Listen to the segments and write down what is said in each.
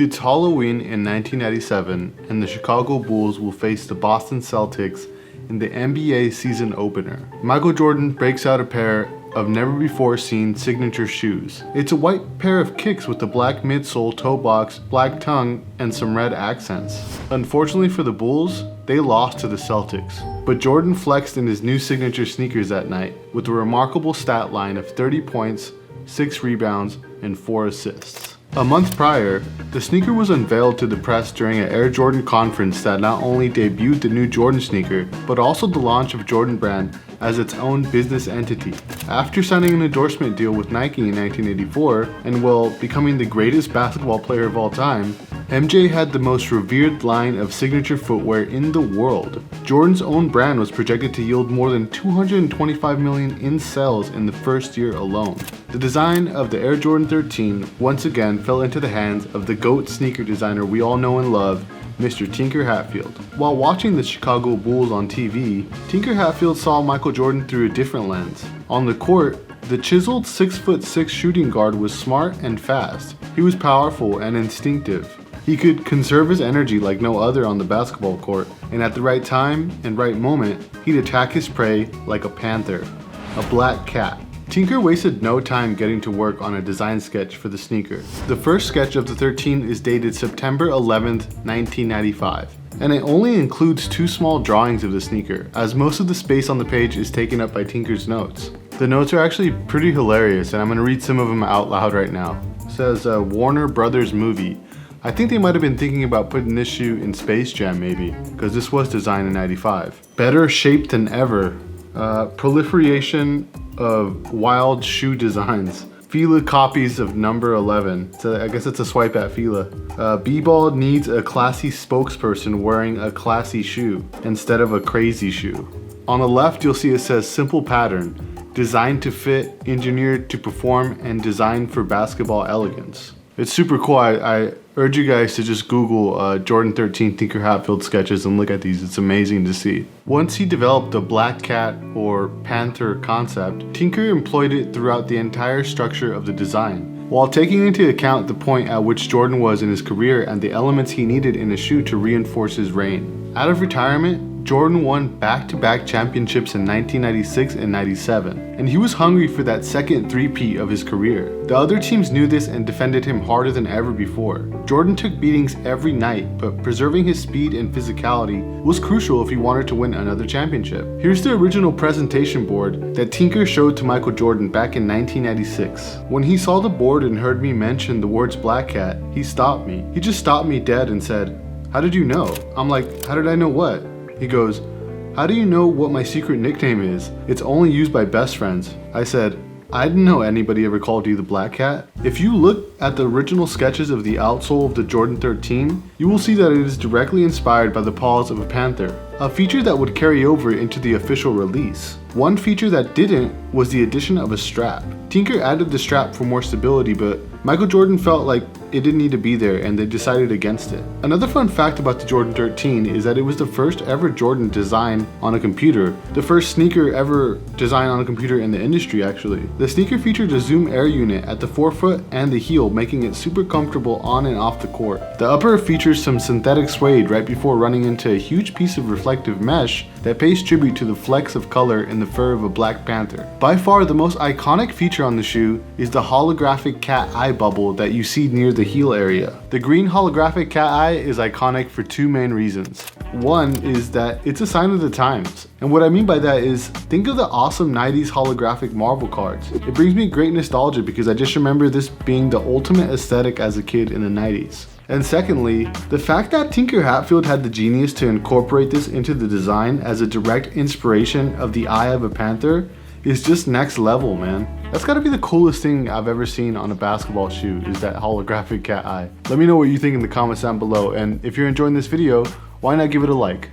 It's Halloween in 1997, and the Chicago Bulls will face the Boston Celtics in the NBA season opener. Michael Jordan breaks out a pair of never-before-seen signature shoes. It's a white pair of kicks with a black midsole, toe box, black tongue, and some red accents. Unfortunately for the Bulls, they lost to the Celtics. But Jordan flexed in his new signature sneakers that night with a remarkable stat line of 30 points, 6 rebounds, and 4 assists. A month prior, the sneaker was unveiled to the press during an Air Jordan conference that not only debuted the new Jordan sneaker, but also the launch of Jordan Brand as its own business entity. After signing an endorsement deal with Nike in 1984, and while becoming the greatest basketball player of all time, MJ had the most revered line of signature footwear in the world. Jordan's own brand was projected to yield more than $225 million in sales in the first year alone. The design of the Air Jordan 13 once again fell into the hands of the GOAT sneaker designer we all know and love, Mr. Tinker Hatfield. While watching the Chicago Bulls on TV, Tinker Hatfield saw Michael Jordan through a different lens. On the court, the chiseled 6'6" shooting guard was smart and fast. He was powerful and instinctive. He could conserve his energy like no other on the basketball court, and at the right time and right moment, he'd attack his prey like a panther, a black cat. Tinker wasted no time getting to work on a design sketch for the sneaker. The first sketch of the 13 is dated September 11th, 1995, and it only includes 2 small drawings of the sneaker, as most of the space on the page is taken up by Tinker's notes. The notes are actually pretty hilarious, and I'm going to read some of them out loud right now. It says, Warner Brothers movie. I think they might have been thinking about putting this shoe in Space Jam maybe, because this was designed in 95. Better shaped than ever. Proliferation of wild shoe designs. Fila copies of number 11. So I guess it's a swipe at Fila. B-Ball needs a classy spokesperson wearing a classy shoe instead of a crazy shoe. On the left you'll see it says simple pattern. Designed to fit, engineered to perform, and designed for basketball elegance. It's super cool. I urge you guys to just Google Jordan 13 Tinker Hatfield sketches and look at these. It's amazing to see. Once he developed the black cat or panther concept, Tinker employed it throughout the entire structure of the design, while taking into account the point at which Jordan was in his career and the elements he needed in a shoe to reinforce his reign. Out of retirement, Jordan won back-to-back championships in 1996 and 97, and he was hungry for that second three-peat of his career. The other teams knew this and defended him harder than ever before. Jordan took beatings every night, but preserving his speed and physicality was crucial if he wanted to win another championship. Here's the original presentation board that Tinker showed to Michael Jordan back in 1996. When he saw the board and heard me mention the words Black Cat, he stopped me. He just stopped me dead and said, "How did you know?" I'm like, "How did I know what?" He goes, "How do you know what my secret nickname is? It's only used by best friends." I said, "I didn't know anybody ever called you the Black Cat." If you look at the original sketches of the outsole of the Jordan 13, you will see that it is directly inspired by the paws of a panther, a feature that would carry over into the official release. One feature that didn't was the addition of a strap. Tinker added the strap for more stability, but Michael Jordan felt like it didn't need to be there and they decided against it. Another fun fact about the Jordan 13 is that it was the first ever Jordan designed on a computer. The first sneaker ever designed on a computer in the industry actually. The sneaker featured a zoom air unit at the forefoot and the heel, making it super comfortable on and off the court. The upper features some synthetic suede right before running into a huge piece of reflective mesh that pays tribute to the flecks of color in the fur of a black panther. By far the most iconic feature on the shoe is the holographic cat eye bubble that you see near the heel area. The green holographic cat eye is iconic for 2 main reasons. One is that it's a sign of the times. And what I mean by that is, think of the awesome 90s holographic Marvel cards. It brings me great nostalgia because I just remember this being the ultimate aesthetic as a kid in the 90s. And secondly, the fact that Tinker Hatfield had the genius to incorporate this into the design as a direct inspiration of the eye of a panther is just next level, man. That's gotta be the coolest thing I've ever seen on a basketball shoe, is that holographic cat eye. Let me know what you think in the comments down below, and if you're enjoying this video, why not give it a like?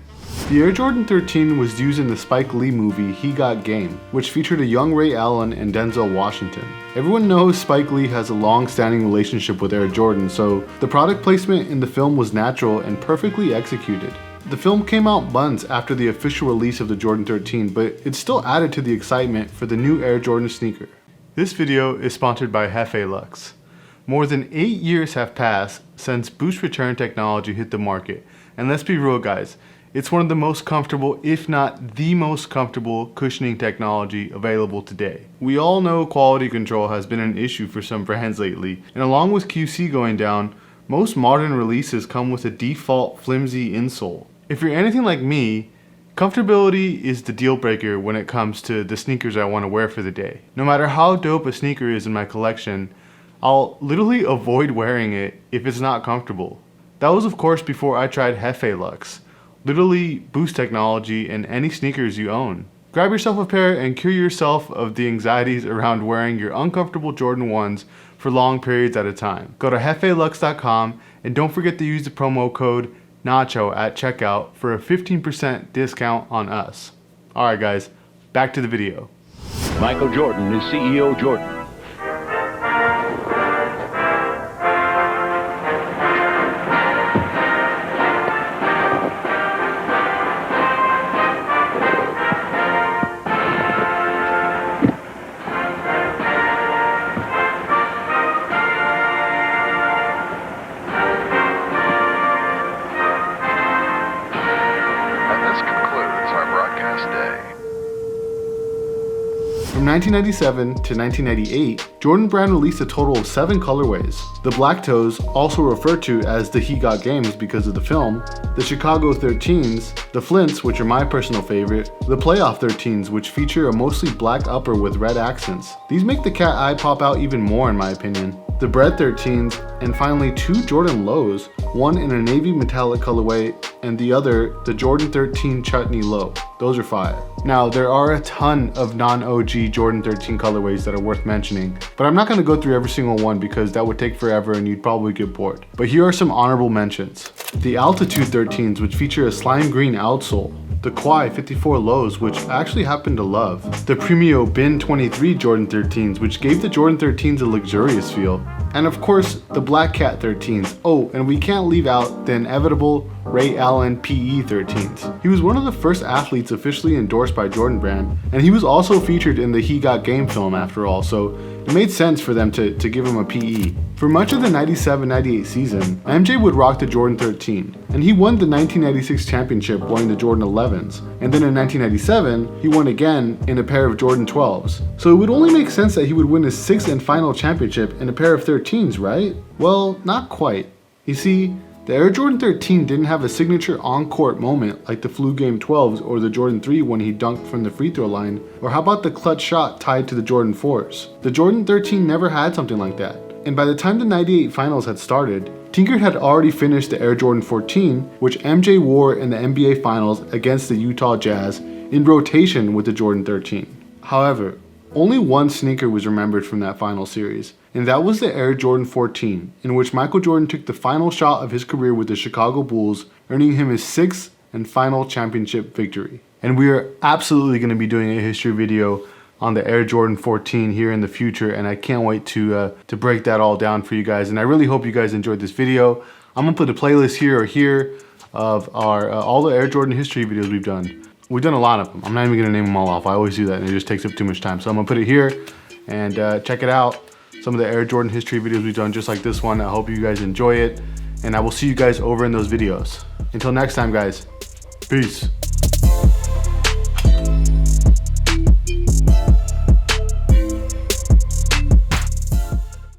The Air Jordan 13 was used in the Spike Lee movie He Got Game, which featured a young Ray Allen and Denzel Washington. Everyone knows Spike Lee has a long-standing relationship with Air Jordan, so the product placement in the film was natural and perfectly executed. The film came out months after the official release of the Jordan 13, but it still added to the excitement for the new Air Jordan sneaker. This video is sponsored by Hefe Lux. More than 8 years have passed since boost return technology hit the market. And let's be real guys, it's one of the most comfortable, if not the most comfortable cushioning technology available today. We all know quality control has been an issue for some brands lately, and along with QC going down, most modern releases come with a default flimsy insole. If you're anything like me, comfortability is the deal breaker when it comes to the sneakers I want to wear for the day. No matter how dope a sneaker is in my collection, I'll literally avoid wearing it if it's not comfortable. That was of course before I tried Hillhurst, literally boost technology in any sneakers you own. Grab yourself a pair and cure yourself of the anxieties around wearing your uncomfortable Jordan 1s for long periods at a time. Go to heffelux.com and don't forget to use the promo code Nacho at checkout for a 15% discount on us. Alright guys, back to the video. Michael Jordan is CEO Jordan. From 1997 to 1998, Jordan Brand released a total of 7 colorways. The Black Toes, also referred to as the He Got Games because of the film, the Chicago 13s, the Flints, which are my personal favorite, the Playoff 13s, which feature a mostly black upper with red accents. These make the cat eye pop out even more in my opinion. The Bread 13s, and finally 2 Jordan Lows, one in a navy metallic colorway and the other the Jordan 13 Chutney Low. Those are fire. Now there are a ton of non-OG Jordan 13 colorways that are worth mentioning, but I'm not going to go through every single one because that would take forever and you'd probably get bored. But here are some honorable mentions. The Altitude 13s, which feature a slime green outsole. The Quai 54 Lows, which I actually happen to love. The Premio Bin 23 Jordan 13s, which gave the Jordan 13s a luxurious feel. And of course, the Black Cat 13s. Oh, and we can't leave out the inevitable Ray Allen PE 13s. He was one of the first athletes officially endorsed by Jordan Brand, and he was also featured in the He Got Game film after all, so it made sense for them to give him a PE. For much of the 97-98 season, MJ would rock the Jordan 13, and he won the 1996 championship wearing the Jordan 11s, and then in 1997, he won again in a pair of Jordan 12s. So it would only make sense that he would win his 6th and final championship in a pair of 13s, right? Well, not quite. You see, the Air Jordan 13 didn't have a signature on-court moment like the Flu Game 12s or the Jordan 3 when he dunked from the free throw line, or how about the clutch shot tied to the Jordan 4s? The Jordan 13 never had something like that. And by the time the 98 finals had started, Tinker had already finished the Air Jordan 14, which MJ wore in the NBA finals against the Utah Jazz in rotation with the Jordan 13. However, only one sneaker was remembered from that final series, and that was the Air Jordan 14, in which Michael Jordan took the final shot of his career with the Chicago Bulls, earning him his 6th and final championship victory. And we are absolutely going to be doing a history video on the Air Jordan 14 here in the future, and I can't wait to break that all down for you guys. And I really hope you guys enjoyed this video. I'm gonna put a playlist here or here of our all the Air Jordan history videos we've done. We've done a lot of them. I'm not even gonna name them all off. I always do that and it just takes up too much time. So I'm gonna put it here and check it out. Some of the Air Jordan history videos we've done just like this one. I hope you guys enjoy it, and I will see you guys over in those videos. Until next time guys, peace.